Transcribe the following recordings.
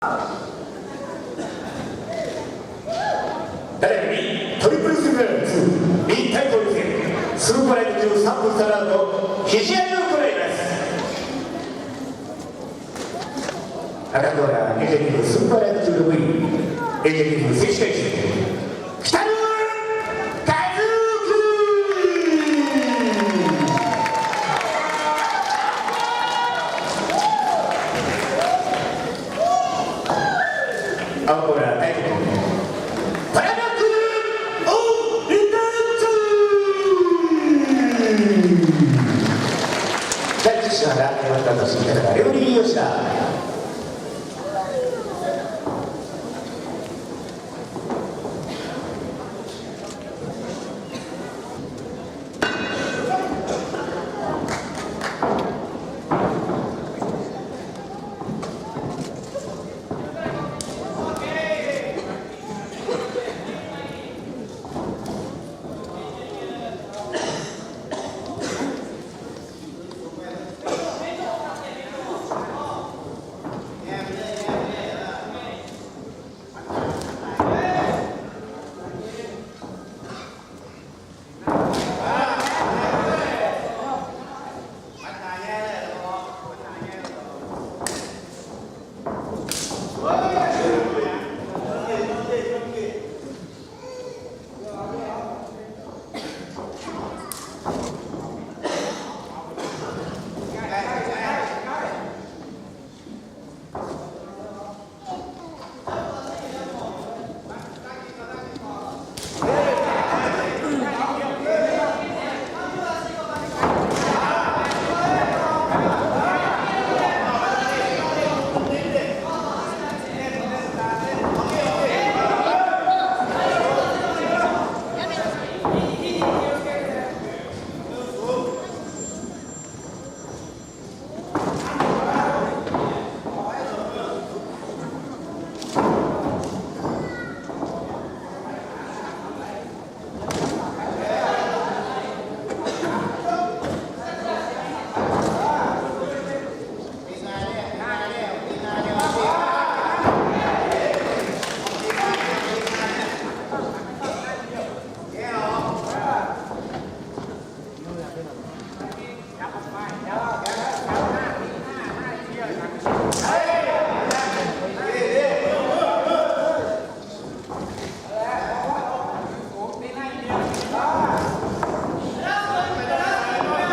第2位トリプルスグラム2臨タイトル戦スーパーライト中3分3ラウンド肘合いを行います。赤コーナー AJ スーパーライト中6位 AJ 選手会長北野青コーナータイトルパラダックオーリンダーツ第1試合が終わったとしていたのがレオリー吉田。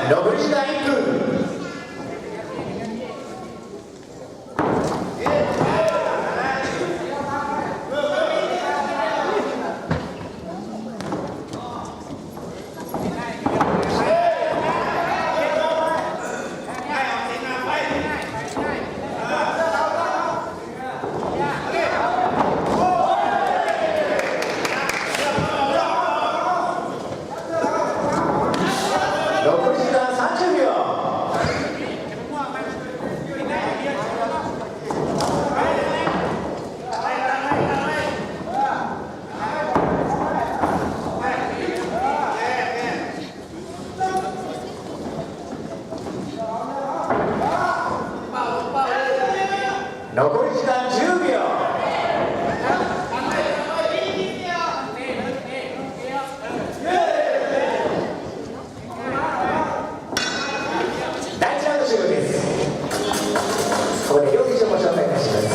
残り時間1分。残り時間30秒。残り時間10秒。ここで両選手をご紹介いたします。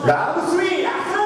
ラブスリーラスト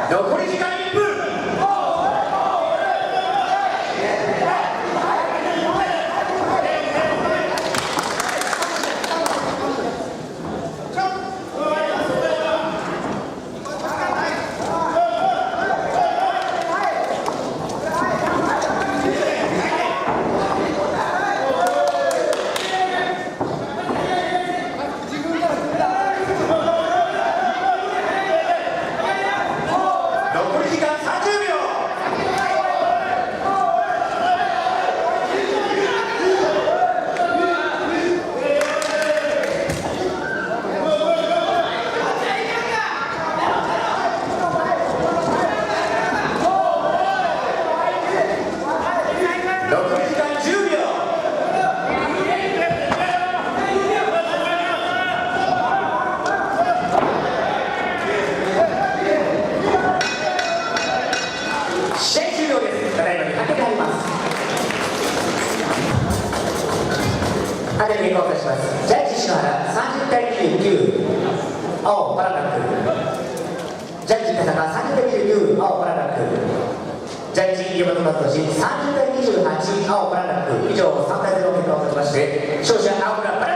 残り時間1分。残り時間30秒。残り時間10秒。試合終了です。ただいまにかけてあります。あれに交代します。ジャッジ篠原30対29、青パラダック。ジャッジ田中30対29、青パラダック。ジャッジ山本聡30対28、青パラダック。以上3対0の結果をもちまして勝者青村パラダック。